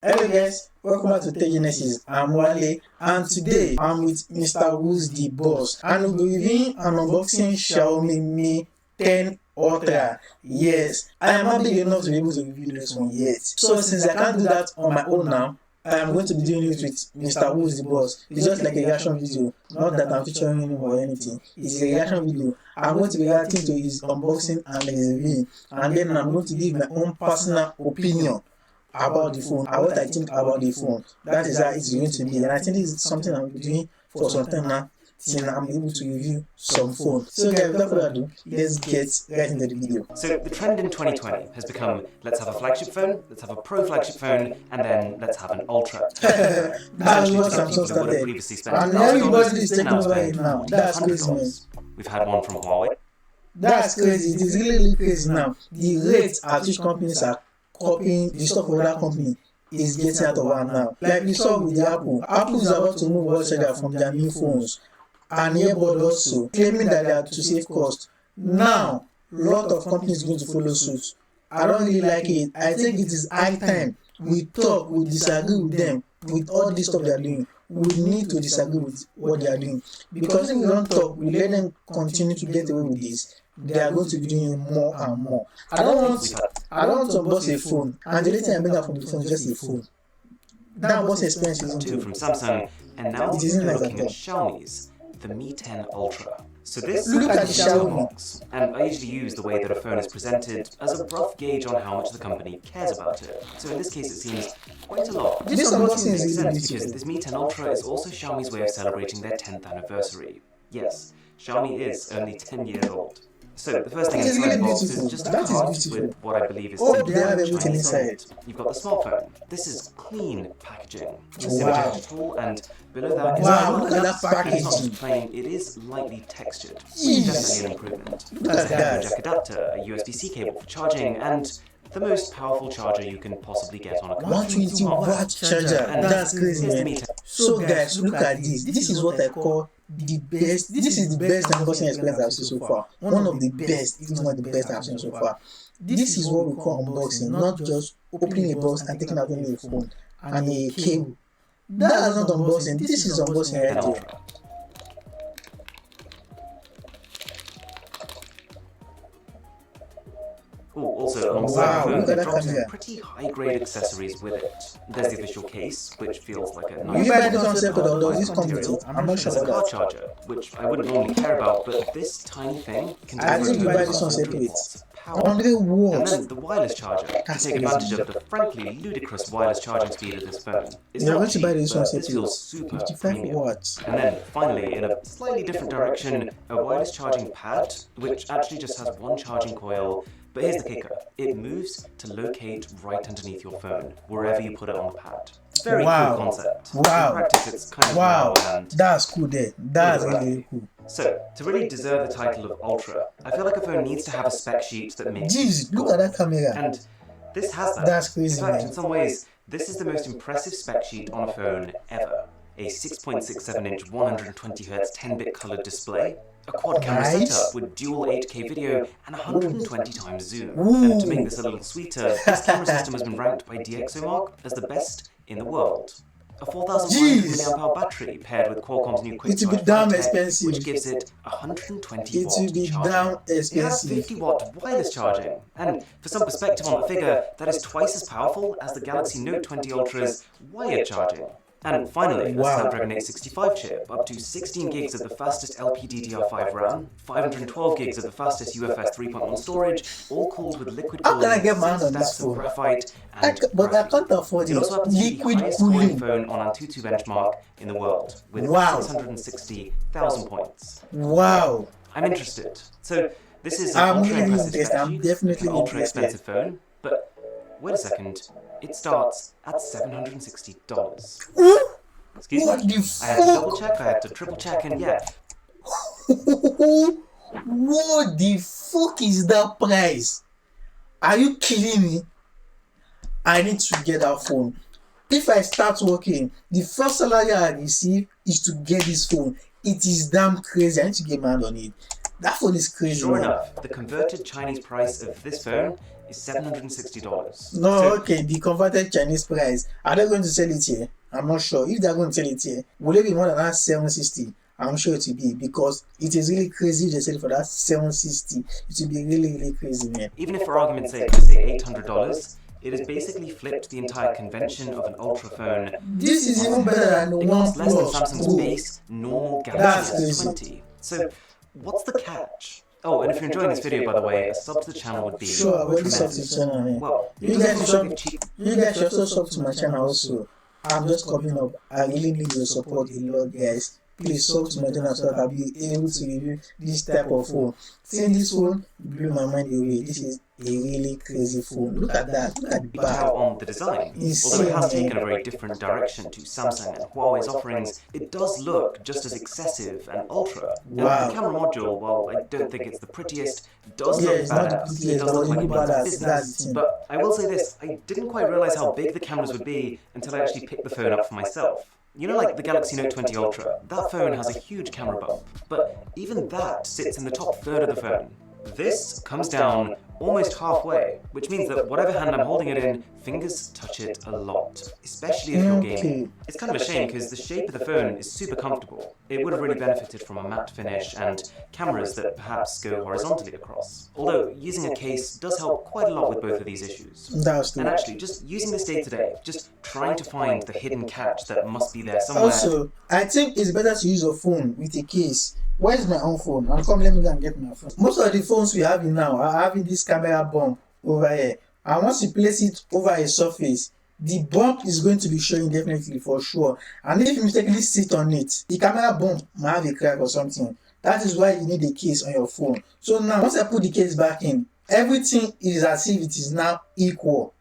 Hello guys, welcome back to Tech Genesis. I'm Wale and today I'm with Mrwhosetheboss and we'll be reviewing an unboxing Xiaomi Mi 10 Ultra. Yes, I am not big enough to be able to review this one yet. So since I can't do that on my own now, I am going to be doing it with Mrwhosetheboss. It's just like a reaction video, not that I'm featuring him or anything. It's a reaction video. I'm going to be reacting to his unboxing and his review, and then I'm going to give my own personal opinion about the phone and what I think about the phone. That is how it's going to be, and I think this is something I'm doing for some time now till I'm able to review some phone. So guys, without further ado, let's get right into the video. So the trend in 2020 has become, let's have a flagship phone, let's have a pro flagship phone, and then let's have an ultra. That's what Samsung started, and everybody is taking over it now. That's crazy, man. We've had one from Huawei. That's crazy. It is really crazy now. The rate at which companies are copying the stuff of other company is getting out of hand now. Like we saw with the Apple. Apple is about to move watch charger from their new phones and earbud also, claiming that they are to save cost. Now, a lot of companies going to follow suit. I don't really like it. I think it is high time we talk, we disagree with them with all this stuff they are doing. We need to disagree with what they are doing, because if we don't talk, we let them continue to get away with this. They are going to be doing more and more. I don't want to unbox a phone, and the only thing I bring out from the phone is just a phone. That was expensive. Two from Samsung, and now we're looking at Xiaomi's, the Mi 10 Ultra. So this Look at the Xiaomi box, and I usually use the way that a phone is presented as a rough gauge on how much the company cares about it. So in this case, it seems quite a lot. This unboxing is Makes really sense because this Mi 10 Ultra is also Xiaomi's way of celebrating their 10th anniversary. Yes, Xiaomi is only 10 years old. So the first thing inside the box is just a card with what I believe is they have everything inside. You've got the smartphone. This is clean packaging. Wow. Digital, and below that is Wow, look at that it's not packaging. just plain, it is lightly textured. Jeez. Definitely an improvement. Look There's at a headphone that. jack adapter, a USB-C cable for charging, and the most powerful charger you can possibly get on a car. 120-watt charger. And That's crazy, here's the man. Mi 10. So guys, look at this. This is what I call the best. This is the best unboxing experience I've seen so far. One of the best, if not the best I've seen so far. This is what we call unboxing, not just opening a box and taking out only a phone and a cable. That is not unboxing. This is unboxing right there. Also, alongside Wow, the phone, look at it that drops camera. some pretty high-grade accessories with it. There's the official case, which feels like a You nice buy this on separate or does this come with material. it? I'm not sure There's a car about that. charger, which I wouldn't normally care about, but this tiny thing can I deliver think you a buy total this on of 100 separate. watts of power. 100 And watts. then the wireless charger to That's take crazy. advantage of the frankly ludicrous wireless charging speed of this phone. It's You're not going to buy cheap, this on but this separate. feels super 55 premium. watts. And then, finally, in a slightly different direction, a wireless charging pad, which actually just has one charging coil. But here's the kicker, it moves to locate right underneath your phone, wherever you put it on the pad. Very Wow. cool concept. Wow. In practice, it's kind of Wow, loud and... that's cool there. That's really cool. So, to really deserve the title of Ultra, I feel like a phone needs to have a spec sheet that makes Jeez, look at that camera. And this has that. That's crazy, In fact, man. in some ways, this is the most impressive spec sheet on a phone ever. A 6.67-inch 120Hz 10-bit colored display, a quad camera Nice. setup with dual 8K video and 120 times zoom. Ooh. And to make this a little sweeter, this camera system has been ranked by DxOMark as the best in the world. A 4,500 Jeez. mAh battery paired with Qualcomm's new quick It will be charge damn 5 tech, expensive. which gives it 120 It watt will be charging. damn It has expensive. 50-watt wireless charging, and for some perspective on the figure, that is twice as powerful as the Galaxy Note 20 Ultra's wired charging. And finally, a Wow. Snapdragon 865 chip, up to 16 gigs of the fastest LPDDR5 RAM, 512 gigs of the fastest UFS 3.1 storage, all cooled with liquid How cooling, can I get my hand on 6 this stacks of phone? graphite, and But I graphene. can't afford It it. also happens to be the Liquid highest scoring cooling. phone on Antutu benchmark in the world, with Wow. 660,000 points. Wow. I'm interested. So this is an I'm ultra really impressive interested. I'm spec sheet, definitely an ultra interested. expensive phone, but wait a second, it starts at $760. Excuse What me? the I had to double fuck? check, I had to triple check, and yeah, What the fuck is that price? Are you kidding me? I need to get that phone. If I start working, the first salary I receive is to get this phone. It is damn crazy. I need to get my hand on it. That phone is crazy. sure man. enough, the converted Chinese price of this phone is $760. No, okay, the converted Chinese price. Are they going to sell it here? I'm not sure. If they're going to sell it here, will it be more than that 760? I'm sure it will be, because it is really crazy if they sell it for that 760. It will be really, really crazy, man. Even if, for argument's sake, we say $800, it has basically flipped the entire convention of an ultra phone. This is even better than the It costs less than OnePlus Samsung's Pro. base normal That's Galaxy crazy. S20. So, what's the catch? Oh, and if you're enjoying this video, by the way, a sub to the channel would be Sure, I already sub to tremendous. the channel, man. Well, it You doesn't guys look should like cheap. You guys should also sub to my channel also. I'm just coming up. I really need your support a lot, guys. Please sub to my channel so that I'll be able to review this type of phone. Seeing this phone blew my mind away. This is a really crazy phone. Look at that. Look at the You can tell back. on the design. Insane, Although it has man. taken a very different direction to Samsung and Huawei's offerings, it does look just as excessive and ultra. Wow. And the camera module, while I don't think it's the prettiest, does Yeah, look it's not the badass. prettiest, It does but look it like it look runs a badass. business. That's the thing. But I will say this, I didn't quite realize how big the cameras would be until I actually picked the phone up for myself. You know, like the Galaxy Note 20 Ultra, that phone has a huge camera bump, but even that sits in the top third of the phone. This comes down almost halfway, which means that whatever hand I'm holding it in, fingers touch it a lot, especially if you're gaming. It's kind of a shame because the shape of the phone is super comfortable. It would have really benefited from a matte finish and cameras that perhaps go horizontally across. Although using a case does help quite a lot with both of these issues. That's the And actually, just using this day to day, just trying to find the hidden catch that must be there somewhere. Also, I think it's better to use a phone with a case. Where's my own phone? And come, let me go and get my phone. Most of the phones we have now are having this camera bump over here. And once you place it over a surface, the bump is going to be showing definitely for sure. And if you mistakenly sit on it, the camera bump might have a crack or something. That is why you need a case on your phone. So now, once I put the case back in, everything is as if it is now equal.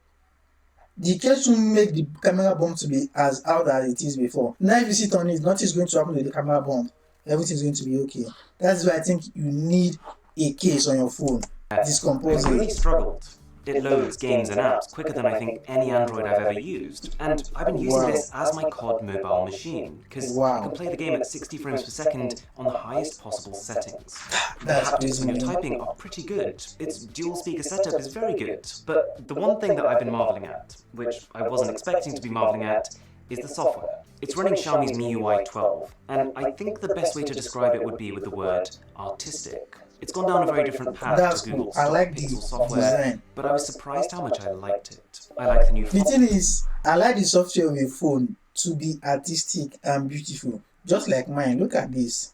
The case will make the camera bump to be as out as it is before. Now if you sit on it, nothing is going to happen to the camera bump. Everything is going to be okay. That's why I think you need a case on your phone. Discompose I really it. struggled. It loads games and apps quicker than I think any Android I've ever used. And I've been using this as my COD mobile machine, because I can play the game at 60 frames per second on the highest possible settings. The haptics when you're typing are pretty good. Its dual speaker setup is very good. But the one thing that I've been marveling at, which I wasn't expecting to be marveling at, is the software. It's running Xiaomi's MIUI 12, and I think the best way to describe it would be with the word artistic. It's gone down a very different path to Google's I like Pixel the software, design. but I was surprised how much I liked it. I like the new The thing is, I like the software of a phone to be artistic and beautiful. Just like mine. Look at this.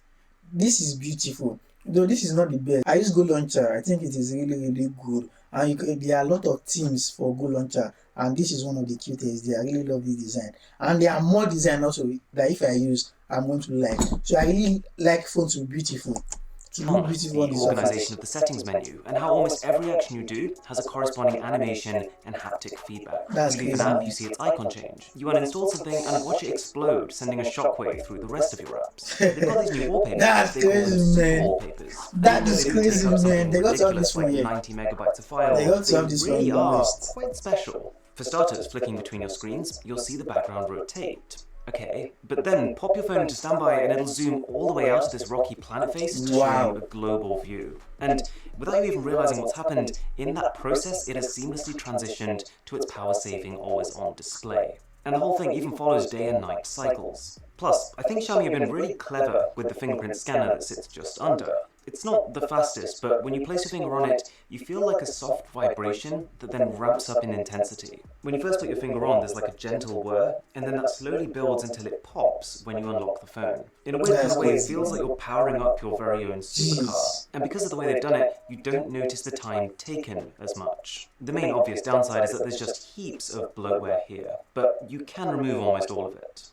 This is beautiful. Though this is not the best. I use Go Launcher. I think it is really, really good. And there are a lot of themes for Go Launcher. And this is one of the cutest. I really love this design. And there are more design also that if I use, I'm going to like. So I really like phones to be beautiful. the organization of the settings menu, and how almost every action you do has a corresponding animation and haptic feedback. That's you leave an app, you see its icon change. You uninstall something and watch it explode, sending a shockwave through the rest of your apps. They've got these new wallpapers. That's they call them crazy, super man. wallpapers. That is Even though they do crazy, take up man. They got to have ridiculous, this one like here. 90 megabytes of file. They got to have this one really on the are list. quite special. For starters, flicking between your screens, you'll see the background rotate. Okay, but then pop your phone into standby and it'll zoom all the way out of this rocky planet face to show you a global view. And without you even realizing what's happened, in that process it has seamlessly transitioned to its power-saving always-on display. And the whole thing even follows day and night cycles. Plus, I think Xiaomi have been really clever with the fingerprint scanner that sits just under. It's not the fastest, but when you place your finger on it, you feel like a soft vibration that then ramps up in intensity. When you first put your finger on, there's like a gentle whir, and then that slowly builds until it pops when you unlock the phone. In a weird kind of way, it feels like you're powering up your very own supercar. And because of the way they've done it, you don't notice the time taken as much. The main obvious downside is that there's just heaps of bloatware here, but you can remove almost all of it.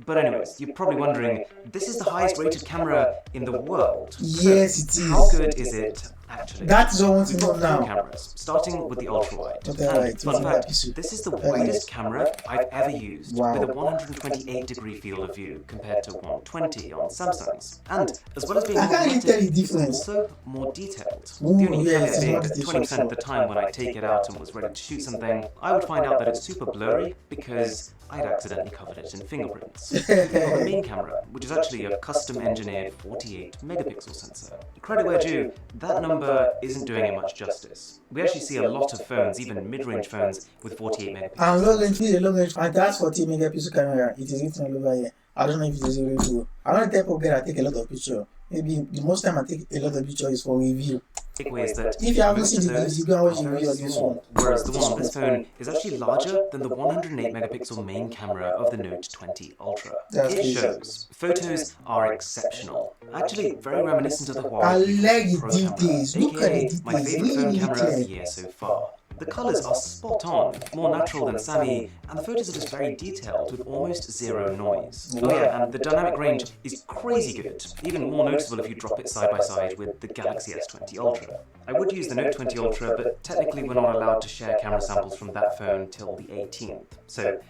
But anyways, you're probably wondering, this is the highest rated camera in the world. Yes, it is. How good is it actually? That's what I want to We've know got 4 now. cameras, starting with the ultra-wide. Ultra-wide, And fun fact, ultra-wide. this is the widest camera I've ever used, Wow. with a 128-degree field of view compared to 120 on Samsung's. And as well as being I more can't really tell the dramatic, it's difference. also more detailed. Ooh, The only yes, caveat it's being not that the 20% of the time when I take it out and was ready to shoot something, I would find out that it's super blurry because I'd accidentally covered it in fingerprints. We've got the main camera, which is actually a custom-engineered 48 megapixel sensor. Credit where due, that number number isn't doing it much justice. We actually see a lot of phones, even mid-range phones, with 48 megapixels. And long range is a long range, and that's 40 megapixel camera. It is written all over here. I don't know if it is really true. I'm not the type of girl that take a lot of pictures. Maybe the most time I take a lot of pictures is for review. Takeaway is that if you haven't seen the video, you can watch the review of this one. Whereas the one on this phone is actually larger than the 108 megapixel main camera of the Note 20 Ultra. It shows photos are exceptional. Actually, very reminiscent of the Huawei I like the Pro details. camera, Look at the aka details. my favorite phone Really camera of the clear. year so far. The colours are spot on, more natural than Sammy, and the photos are just very detailed with almost zero noise. Oh yeah, and the dynamic range is crazy good, even more noticeable if you drop it side by side with the Galaxy S20 Ultra. I would use the Note 20 Ultra, but technically we're not allowed to share camera samples from that phone till the 18th, so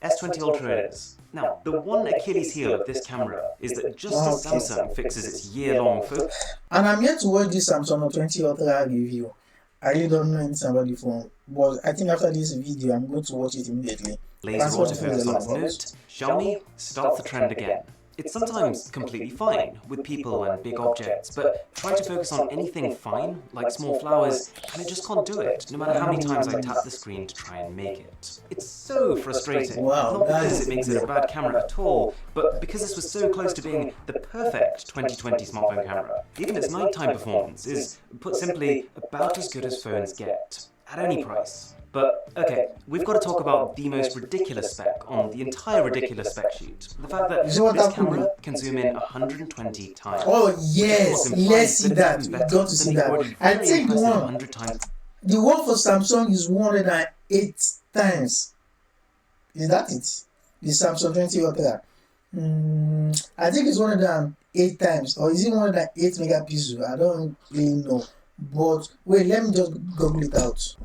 S20 Ultra it is. Now, the one Achilles heel of this camera is that just as Samsung fixes its year-long photo... And I'm yet to watch this Samsung Note 20 Ultra review. I really don't know anything about the phone, but I think after this video, I'm going to watch it immediately. Laser autofocus on its Note, Xiaomi starts the trend again. It's sometimes completely fine with people and big objects, but try to focus on anything fine, like small flowers, and it just can't do it, no matter how many times I tap the screen to try and make it. It's so frustrating, not because it makes it a bad camera at all, but because this was so close to being the perfect 2020 smartphone camera. Even its nighttime performance is, put simply, about as good as phones get, at any price. But, okay, we've got to talk about the most ridiculous spec on the entire ridiculous spec sheet. The fact that this camera can zoom in 120 times. Oh yes, let's see that. We got to see that. I think the one for Samsung is 108 times. Is that it? The Samsung 20 Ultra. I think it's 108 times. Or is it 108 megapixels? I don't really know. But wait, let me just google it out.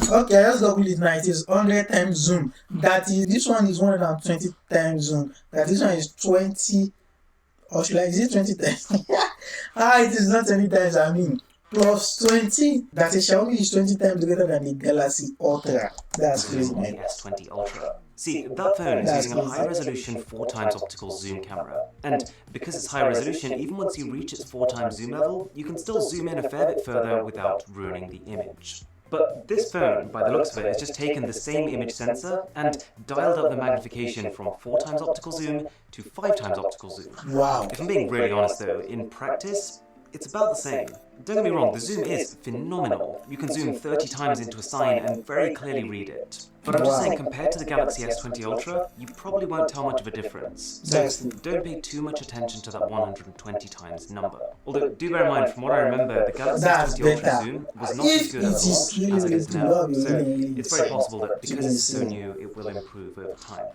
Okay, let's google it now. It is 100 times zoom. That is, this one is 120 times zoom. That this one is 20, or should I, is it 20 times? It is not 20 times, I mean. Plus 20. That is, Xiaomi is 20 times greater than the Galaxy Ultra. That's crazy, man. The S20 Ultra. See, that phone is using a high-resolution 4x optical zoom camera, and because it's high resolution, even once you reach its 4x zoom level, you can still zoom in a fair bit further without ruining the image. But this phone, by the looks of it, has just taken the same image sensor and dialed up the magnification from 4x optical zoom to 5x optical zoom. Wow. If I'm being really honest though, in practice, it's about the same. Don't get me wrong, the zoom is phenomenal. You can zoom 30 times into a sign and very clearly read it. But I'm just saying, compared to the Galaxy S20 Ultra, you probably won't tell much of a difference. So don't pay too much attention to that 120 times number. Although, do bear in mind, from what I remember, the Galaxy S20 Ultra zoom was not as good at launch as it is now. So it's very possible that because it's so new, it will improve over time.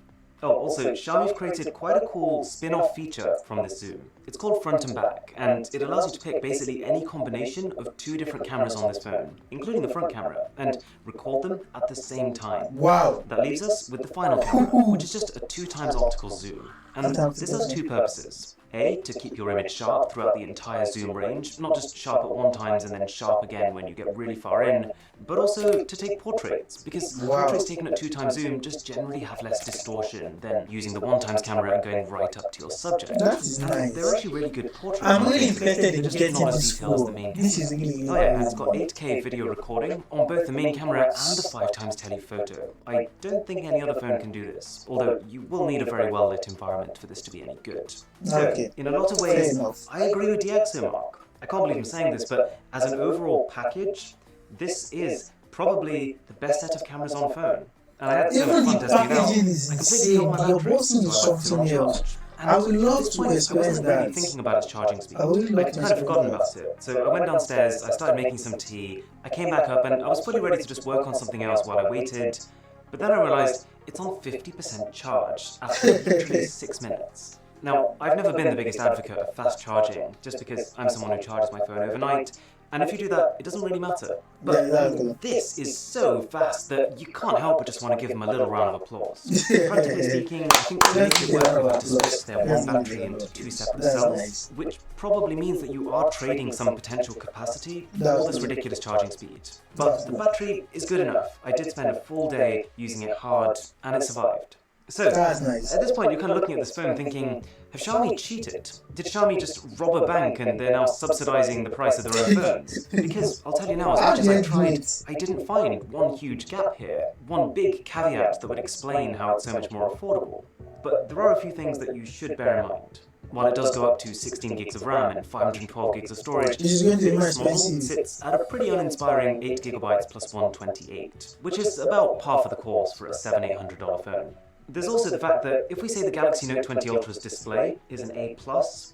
Oh, also, Xiaomi've created quite a cool spin-off feature from this zoom. It's called front and back, and it allows you to pick basically any combination of two different cameras on this phone, including the front camera, and record them at the same time. Wow. That leaves us with the final camera, which is just a 2x optical zoom. And this has two purposes. A, to keep your image sharp throughout the entire zoom range, not just sharp at one times and then sharp again when you get really far in, but also to take portraits, because portraits taken at 2x zoom just generally have less distortion than using the 1x camera and going right up to your subject. That is nice. They're actually really good portraits. I'm really interested in getting not as this detailed as the phone. main This camera. is really Oh yeah, and it's got 8K video recording on both the main camera and the 5x telephoto. I don't think any other phone can do this, although you will need a very well lit environment for this to be any good. So, in a lot of ways, I agree with DxO, Mark. I can't believe I'm saying this, but as an overall package, this is probably the best set of cameras on a phone. And I had so much fun testing it out. Packaging is insane. The boxing is something else. I would love to experience I wasn't really that. thinking about its charging speed. I would like I'd to kind of forgotten about experience it. So I went downstairs, I started making some tea, I came back up and I was fully ready to just work on something else while I waited. But then I realized it's on 50% charge after literally 6 minutes. Now, I've never been the biggest advocate of fast charging, just because I'm someone who charges my phone overnight, and if you do that, it doesn't really matter. But this is so fast that you can't help but just want to give them a little round of applause. Practically speaking, I think they make it work if you have to switch their one battery into 2 separate cells, which probably means that you are trading some potential capacity for all this ridiculous charging speed. But the battery is good enough. I did spend a full day using it hard, and it survived. So, That's nice. at this point, you're kind of looking at this phone thinking, have Xiaomi cheated? Did Xiaomi just rob a bank and they're now subsidizing the price of their own phones? Because I'll tell you now, as much as I tried, I didn't find one huge gap here, one big caveat that would explain how it's so much more affordable. But there are a few things that you should bear in mind. While it does go up to 16 gigs of RAM and 512 gigs of storage, This is going to be more this model expensive. sits at a pretty uninspiring 8 gigabytes plus 128, which is about par for the course for a $700-800 phone. There's also the fact that if we say the Galaxy Note 20 Ultra's display is an A+,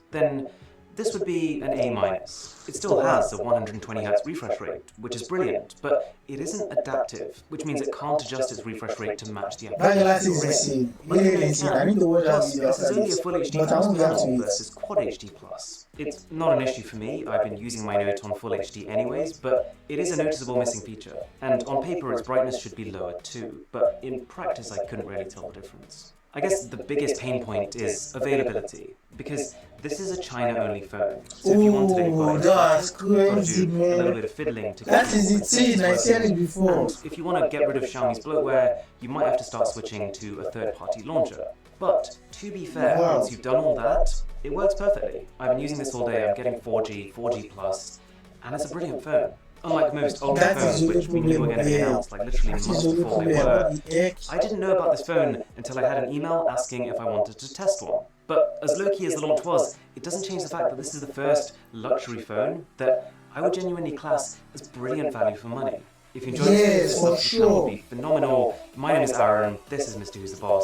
then this would be an A-. It still has a 120Hz refresh rate, which is brilliant, but it isn't adaptive, which means it can't adjust its refresh rate to match the That Galaxy is insane. Really insane. I need to watch that Plus, video this is after only a this. Full HD But I won't get panel to it. versus Quad HD+. It's not an issue for me, I've been using my Note on Full HD anyways, but it is a noticeable missing feature. And on paper its brightness should be lower too, but in practice I couldn't really tell the difference. I guess the biggest pain point is availability, because this is a China-only phone. So if you wanted it Oh, by that's you've got to crazy, do a little man. bit of fiddling to That get is it, see, I said it before. And if you want to get rid of Xiaomi's bloatware, you might have to start switching to a third-party launcher. But to be fair, Wow. once you've done all that, it works perfectly. I've been using this all day, I'm getting 4G, 4G+, and it's a brilliant phone. Unlike most older That phones is the which we knew were going to be announced like literally That is months the only before they problem. were, What the heck? I didn't know about this phone until I had an email asking if I wanted to test one. But as low-key as the launch was, it doesn't change the fact that this is the first luxury phone that I would genuinely class as brilliant value for money. If you enjoy this Yes, video, for this channel will sure. be phenomenal. My name is Aaron, this is Mr. Who's the Boss.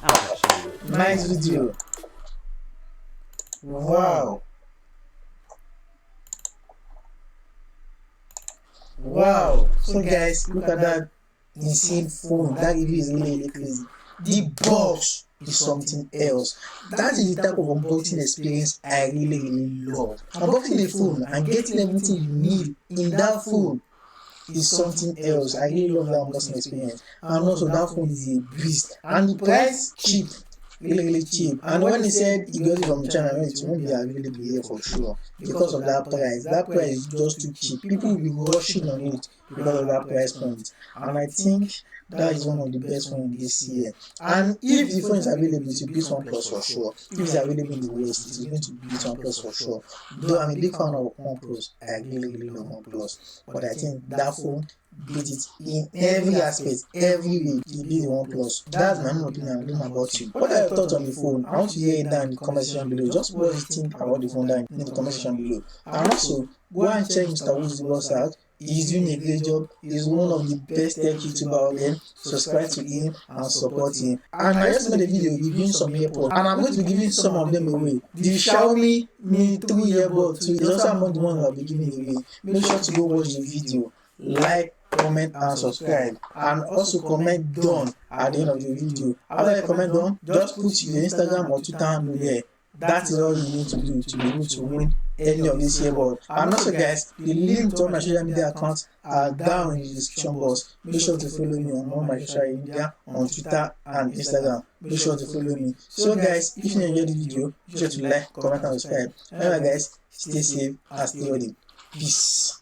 I'll catch you. Nice video. Wow. Wow. So guys, look at that insane phone. That review is really, really crazy. The box is something else. That is the type of unboxing experience I really, really love. Unboxing a phone and getting everything you need in that phone is something else. I really love that unboxing experience. And also that phone is a beast. And the price cheap. Really, really cheap. And when he said he got it from China, it won't be available here for sure because of that price. That price is just too cheap. People will be rushing on it because of that price point. And I think that is one of the best phones this year. And if the phone is available, it will beat OnePlus for sure. If it's available in the West, it is going to beat OnePlus for sure. Though I'm a big fan of OnePlus, I really, really love OnePlus. But I think that phone beat it in every aspect, every way. It beat the OnePlus. That's my own opinion. I don't know about you. What are your thoughts on the phone? I want to hear it down in the comment section below. Just what you think about the phone down in the comment section below. And also, go and check Mr. Mrwhosetheboss out. He's doing a great job. He's one of the best tech YouTubers out there. Subscribe to him and support him. And I just made a video reviewing some AirPods, and I'm going to be giving some of them away. The Xiaomi Mi 3 AirPods too is also among the ones I'll be giving away. Make sure to go watch the video, like, comment and subscribe, and also comment done at the end of the video. After you comment done, just put your Instagram or Twitter handle there. That is all you need to do to be able to win any of this AirPod. And also guys, the link to all my social media accounts are down in the description box. Make sure to follow me on all my social media, on Twitter and Instagram. Make sure to follow me. So guys, if you enjoyed the video, make sure to like, comment and subscribe. Remember guys, stay safe and stay healthy. Peace.